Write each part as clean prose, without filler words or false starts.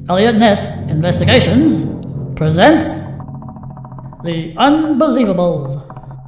Elliot Ness Investigations presents The Unbelievables,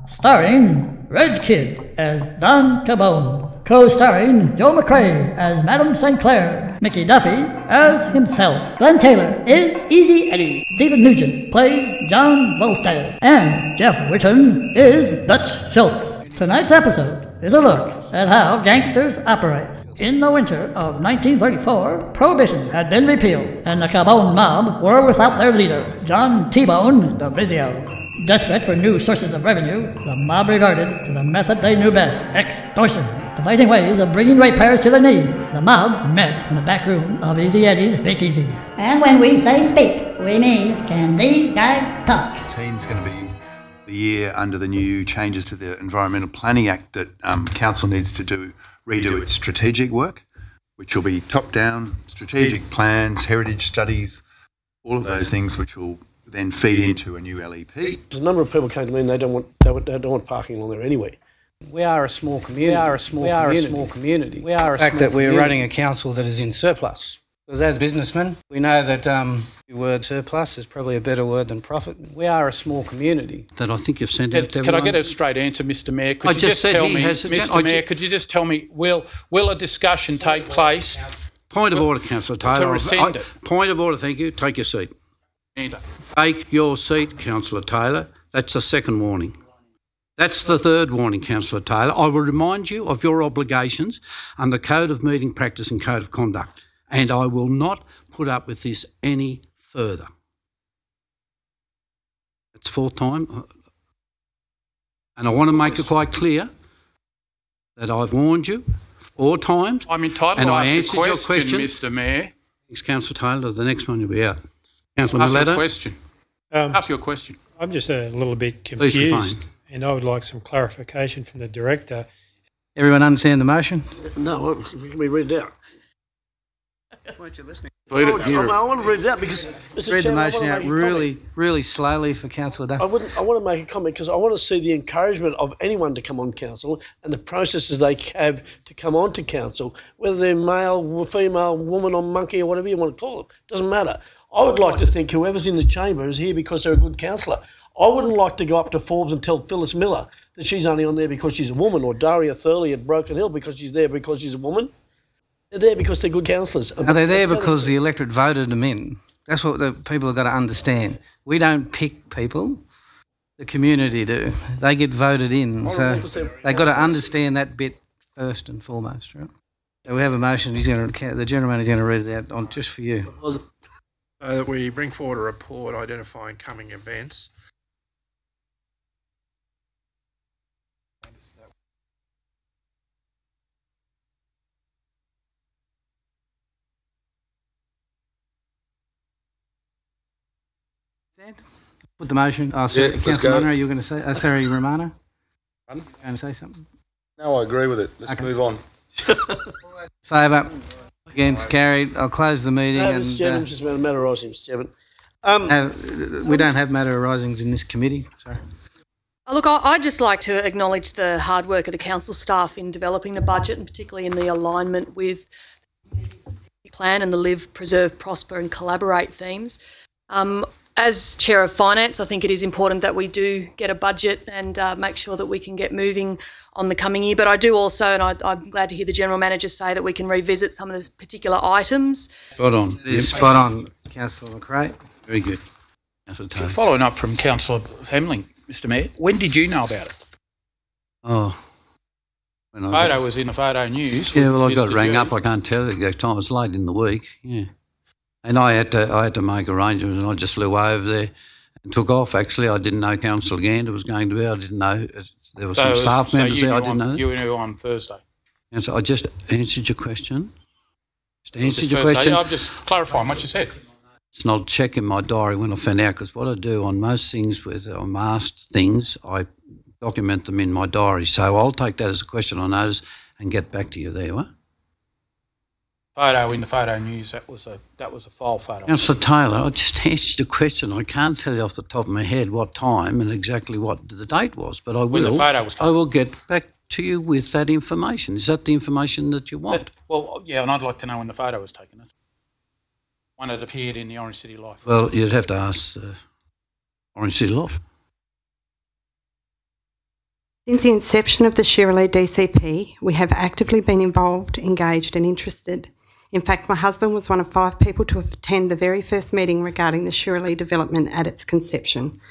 starring Reg Kidd as Don Cabone, co-starring Joe McCrea as Madame St. Clair, Micky Duffy as himself, Glenn Taylor is Easy Eddie, Stephen Nugent plays John Volstead, and Jeff Witten is Dutch Schultz. Tonight's episode is a look at how gangsters operate. In the winter of 1934, Prohibition had been repealed, and the Cabone mob were without their leader, John T-Bone DeVizio. Desperate for new sources of revenue, the mob reverted to the method they knew best, extortion. Devising ways of bringing ratepayers to their knees, the mob met in the back room of Easy Eddie's Speakeasy. And when we say speak, we mean, can these guys talk? 18's going to be the year under the new changes to the Environmental Planning Act that Council needs to redo its strategic work, which will be top-down, strategic plans, heritage studies, all of those things which will then feed into a new LEP. A number of people came to me and they don't want parking along there anyway. We are a small community. The fact that we're running a council that is in surplus. Because as businessmen, we know that the word surplus is probably a better word than profit. We are a small community. That I think you've sent out to everyone. Could I get a straight answer, Mr Mayor? Could you just tell me, will a discussion take place? Point of order, Councillor Taylor. To rescind it. Point of order, thank you. Take your seat. Take your seat, Councillor Taylor. That's the second warning. That's the third warning, Councillor Taylor. I will remind you of your obligations under Code of Meeting Practice and Code of Conduct, and I will not put up with this any further. It's fourth time. And I want to make it quite clear that I've warned you 4 times. I'm entitled to ask a question, Mr Mayor. Thanks, Councillor Taylor. The next one will be out. Councillor Ask Milletta. your question. Ask your question. I'm just a little bit confused, and I would like some clarification from the director. Everyone understand the motion? No, can we read it out? Weren't you listening? I want to read it out because, Mr. Read the Chairman, motion out really slowly for Councillor Duffy. I want to make a comment because I want to see the encouragement of anyone to come on council and the processes they have to come on to council, whether they're male, female, woman or monkey or whatever you want to call them. Doesn't matter. I would like to think whoever's in the chamber is here because they're a good councillor. I wouldn't like to go up to Forbes and tell Phyllis Miller that she's only on there because she's a woman, or Daria Thurley at Broken Hill because she's there because she's a woman. They're there because they're good councillors. No, they're there because the electorate voted them in. That's what the people have got to understand. We don't pick people. The community do. They get voted in. So they've got to understand that bit first and foremost, right? So we have a motion. The gentleman is going to read it out just for you. That we bring forward a report identifying coming events. Put the motion. Councillor Munro, you were going to say? Sorry, Romano? Pardon? You going to say something? No, I agree with it. Let's move on. Favour? Against? Carried. I'll close the meeting. No, Mr. Chairman, it's just a matter arising, Mr. Chairman. We don't have matter arisings in this committee. Sorry. Look, I'd just like to acknowledge the hard work of the council staff in developing the budget, and particularly in the alignment with the plan and the Live, Preserve, Prosper and Collaborate themes. As Chair of Finance, I think it is important that we do get a budget and make sure that we can get moving on the coming year. But I do also, and I'm glad to hear the General Manager say that we can revisit some of the particular items. Spot on. It is spot on, Councillor McRae. Very good. Councillor Taylor. Following up from Councillor Hamling, Mr Mayor, when did you know about it? Oh. Photo was in the Photo News. Yeah, well, I got rang up. I can't tell you the exact time. It was late in the week, yeah. And I had to make arrangements, and I just flew over there and took off. Actually, I didn't know Councillor Gander was going to be. I didn't know there were some staff members there. I didn't know. You knew on Thursday. And so I just answered your question. I'm just clarifying what you said. It's not checking my diary when I found out, because what I do on most things with masked things, I document them in my diary. So I'll take that as a question I notice and get back to you there. What? Photo in the Photo News, that was a file photo. Councillor Taylor, I just answered your question. I can't tell you off the top of my head what time and exactly what the date was, but I will. When the photo was taken. I will get back to you with that information. Is that the information that you want? Well, yeah, and I'd like to know when the photo was taken. one that appeared in the Orange City Life? Well, you'd have to ask Orange City Life. Since the inception of the Shirley DCP, we have actively been involved, engaged and interested. In fact, my husband was one of 5 people to attend the very first meeting regarding the Shirley development at its conception.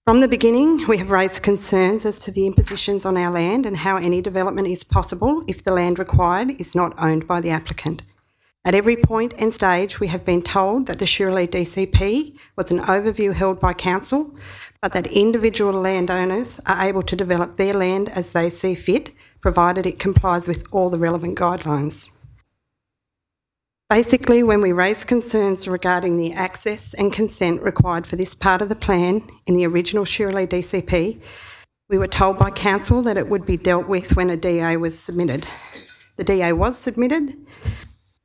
From the beginning, we have raised concerns as to the impositions on our land and how any development is possible if the land required is not owned by the applicant. At every point and stage, we have been told that the Shirley DCP was an overview held by council, but that individual landowners are able to develop their land as they see fit, provided it complies with all the relevant guidelines. Basically, when we raised concerns regarding the access and consent required for this part of the plan in the original Shirley DCP, we were told by council that it would be dealt with when a DA was submitted. The DA was submitted.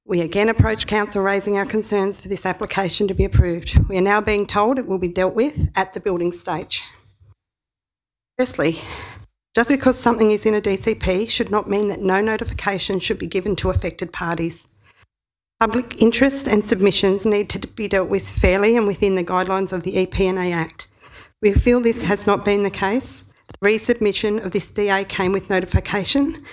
We again approached council raising our concerns for this application to be approved. We are now being told it will be dealt with at the building stage. Firstly, just because something is in a DCP should not mean that no notification should be given to affected parties. Public interest and submissions need to be dealt with fairly and within the guidelines of the EPNA Act. We feel this has not been the case. The resubmission of this DA came with notification,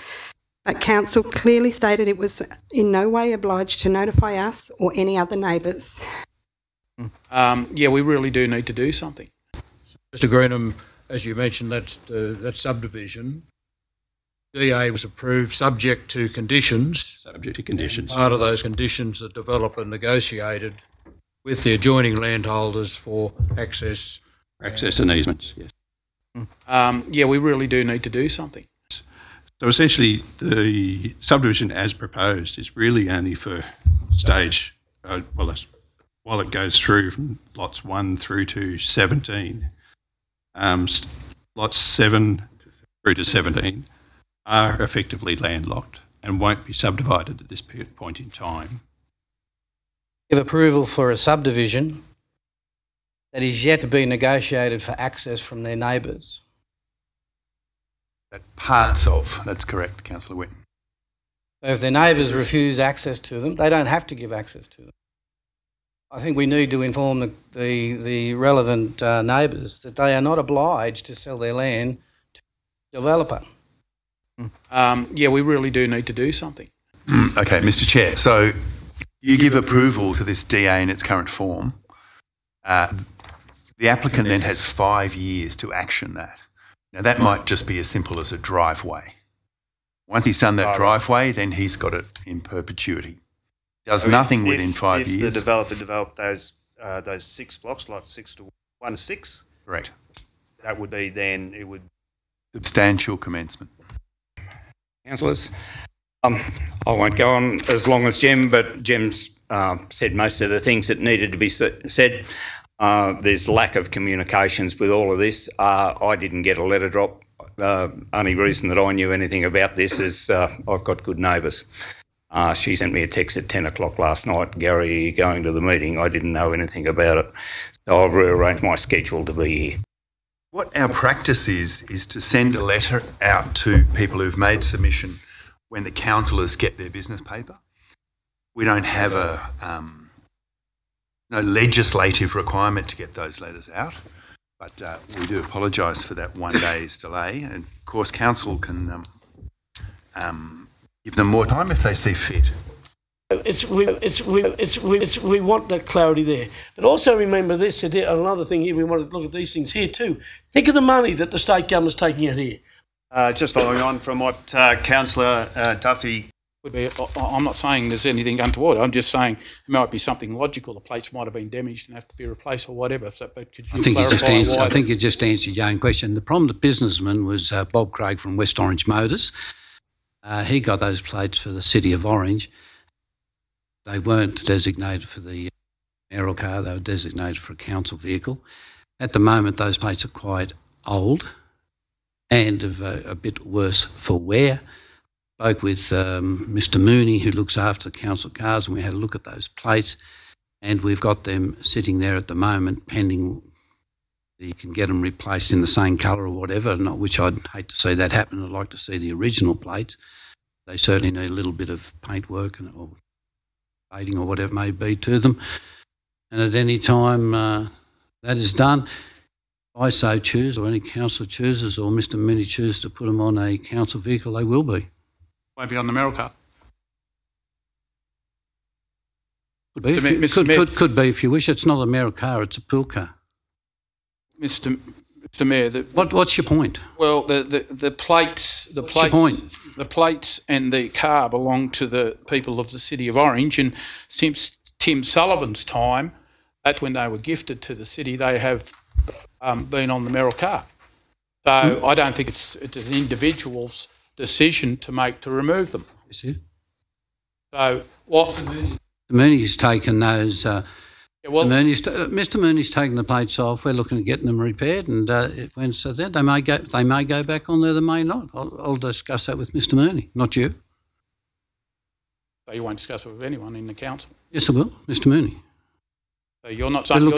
but council clearly stated it was in no way obliged to notify us or any other neighbours. Yeah, we really do need to do something. Mr Greenham, as you mentioned, that subdivision. DA was approved subject to conditions. Subject to conditions. Part of those conditions, the developer negotiated with the adjoining landholders for access. Access and easements, yes. Yeah, we really do need to do something. So essentially, the subdivision as proposed is really only for stage, while it goes through from lots 1 through to 17. Lots 7 through to 17 are effectively landlocked and won't be subdivided at this point in time. Give approval for a subdivision that is yet to be negotiated for access from their neighbours. That parts of, that's correct, Councillor Whitten. So if their neighbours refuse access to them, they don't have to give access to them. I think we need to inform the relevant neighbours that they are not obliged to sell their land to a developer. Yeah, we really do need to do something. Okay, Mr Chair, so you give approval to this DA in its current form. The applicant then has 5 years to action that. Now, that might just be as simple as a driveway. Once he's done that driveway, then he's got it in perpetuity. Does nothing within 5 years. If the developer developed those 6 blocks, lots 1 to 6. Correct. That would be then, it would... Substantial commencement. Councillors, I won't go on as long as Jem, but Jem's said most of the things that needed to be said. There's lack of communications with all of this. I didn't get a letter drop. Only reason that I knew anything about this is I've got good neighbours. She sent me a text at 10 o'clock last night, Gary, going to the meeting. I didn't know anything about it. So I've rearranged my schedule to be here. What our practice is to send a letter out to people who've made submission when the councillors get their business paper. We don't have no legislative requirement to get those letters out, but we do apologise for that 1 day's delay. And of course, council can give them more time if they see fit. We want that clarity there. But also remember this, another thing here, we want to look at these things here too. Think of the money that the state government's taking out here. Just following on from what Councillor Duffy... I'm not saying there's anything untoward. I'm just saying it might be something logical. The plates might have been damaged and have to be replaced or whatever. So, but could you I think you just answered your own question. The prominent businessman was Bob Craig from West Orange Motors. He got those plates for the City of Orange. They weren't designated for the mayoral car, they were designated for a council vehicle. At the moment, those plates are quite old and a bit worse for wear. Spoke with Mr Mooney, who looks after council cars, and we had a look at those plates, and we've got them sitting there at the moment pending. You can get them replaced in the same colour or whatever, which I'd hate to see that happen. I'd like to see the original plates. They certainly need a little bit of paint work or or whatever it may be to them. And at any time that is done, if I so choose, or any councillor chooses, or Mr Mooney chooses to put them on a council vehicle, they will be. Won't be on the Merrill car. Could be, could be if you wish. It's not a Merrill car, it's a pool car. Mr Mayor, what's your point? Well, the plates and the car belong to the people of the City of Orange, and since Tim Sullivan's time, that's when they were gifted to the city, they have been on the Merrill car. So I don't think it's an individual's decision to make to remove them. Is it? So what? Mooney's taken those. Mr Mooney's taken the plates off. We're looking at getting them repaired, and when so then they may go back on there. They may not. I'll discuss that with Mr Mooney, not you. So you won't discuss it with anyone in the council? Yes, I will, Mr Mooney. So you're not saying.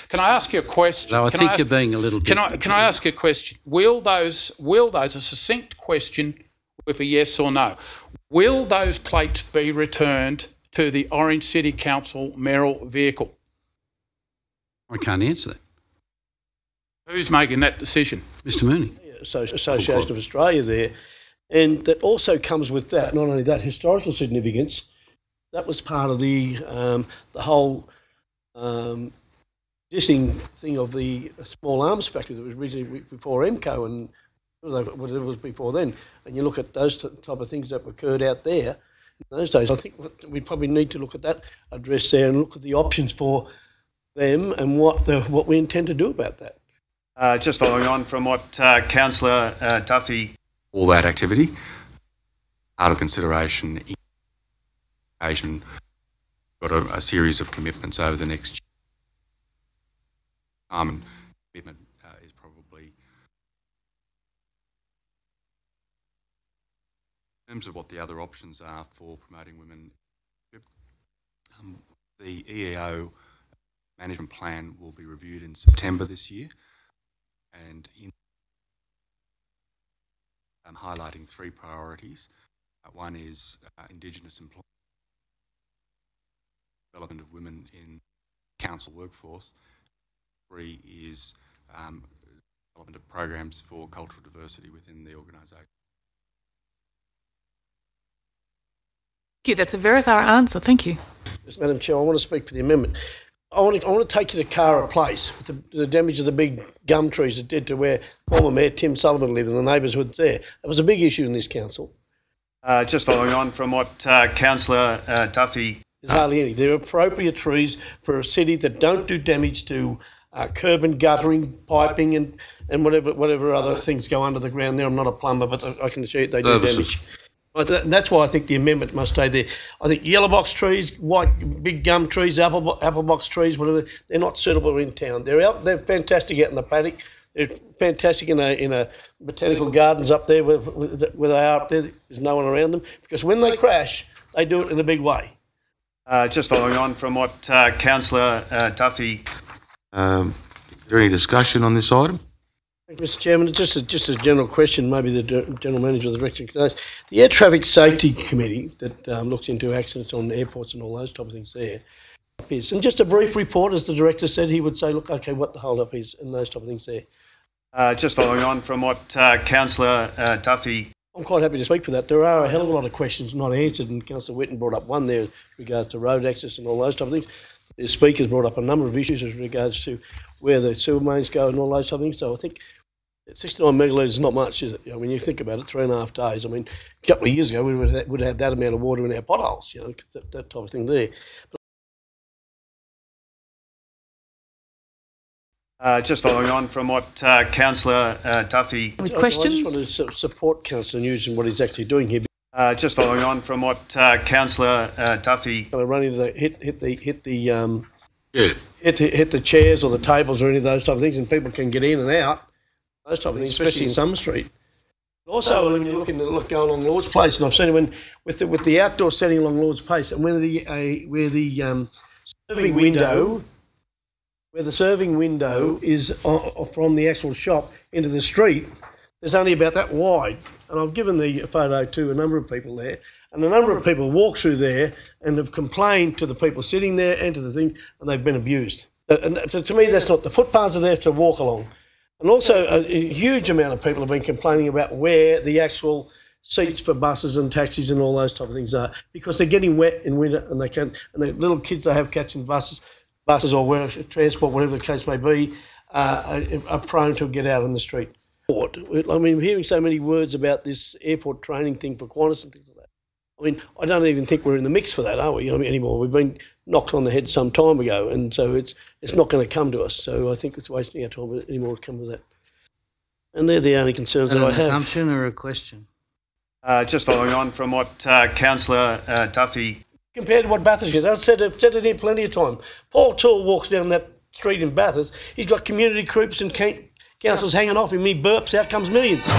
Can I ask you a question? No, I think you're being a little bit. Can I ask you a question? Will those a succinct question with a yes or no? Will those plates be returned to the Orange City Council Merrill vehicle? I can't answer that. Who's making that decision? Mr Mooney. Association of Australia there. And that also comes with that, not only that, historical significance. That was part of the whole dissing thing of the small arms factory that was originally before MCO and whatever was before then. And you look at those type of things that occurred out there in those days. I think we probably need to look at that address there and look at the options for them and what we intend to do about that. Just following on from what Councillor Duffy. All that activity, part of consideration, got a series of commitments over the next year. And commitment is probably, in terms of what the other options are for promoting women, the EEO management plan will be reviewed in September this year, and in highlighting three priorities. One is Indigenous employment, development of women in council workforce. Three is development of programs for cultural diversity within the organisation. Thank you. That's a very thorough answer. Thank you. Yes, Madam Chair, I want to speak for the amendment. I want to take you to Cara Place, the damage of the big gum trees it did to where former Mayor Tim Sullivan lived and the neighbourhood there. That was a big issue in this council. Just following on from what Councillor Duffy. There's hardly any. They're appropriate trees for a city that don't do damage to curb and guttering, piping and whatever other things go under the ground there. I'm not a plumber, but I can assure you they do damage. That's why I think the amendment must stay there. I think yellow box trees, white big gum trees, apple box trees, whatever, they're not suitable in town. They're fantastic out in the paddock. They're fantastic in a botanical gardens up there where they are up there. There's no one around them because when they crash, they do it in a big way. Just following on from what Councillor Duffy. Is there any discussion on this item? Thank you, Mr. Chairman. Just a general question, maybe the General Manager of the Director knows. The Air Traffic Safety Committee that looks into accidents on airports and all those type of things there is, and just a brief report, as the Director said, he would say, look, okay, what the hold-up is and those type of things there. Just following on from what Councillor Duffy. I'm quite happy to speak for that. There are a hell of a lot of questions not answered, and Councillor Whitten brought up one there with regards to road access and all those type of things. The Speaker's brought up a number of issues with regards to where the sewer mains go and all those type of things. So I think 69 megalitres is not much, is it? You know, when you think about it, 3.5 days. I mean, a couple of years ago, we would have had that amount of water in our potholes, you know, that type of thing there. Just following on from what Councillor Duffy. With questions? I just want to support Councillor News and what he's actually doing here. Just following on from what Councillor Duffy. Going to run into the hit the chairs or the tables or any of those type of things, and people can get in and out. Those type of things, especially in Summer Street. Also, when you're looking at going along Lord's Place, and I've seen it when with the outdoor setting along Lord's Place, and where the serving window is from the actual shop into the street, There's only about that wide. And I've given the photo to a number of people there, and a number of people walk through there and have complained to the people sitting there and to the thing, and they've been abused. And to me, that's not, the footpaths are there to walk along. And also a huge amount of people have been complaining about where the actual seats for buses and taxis and all those type of things are, because they're getting wet in winter, and the little kids they have catching buses or whatever, transport, whatever the case may be, are prone to get out on the street. I mean, hearing so many words about this airport training thing for Qantas and things like that. I mean, I don't even think we're in the mix for that, are we? I mean, anymore. We've been knocked on the head some time ago, and so it's not going to come to us. So I think it's wasting our time anymore to come to that. And they're the only concerns that I have. An assumption or a question? Just following on from what Councillor Duffy... Compared to what Bathurst gets, I've said it here plenty of time. Paul Toole walks down that street in Bathurst. He's got community groups and councillors hanging off him. He burps, out comes millions.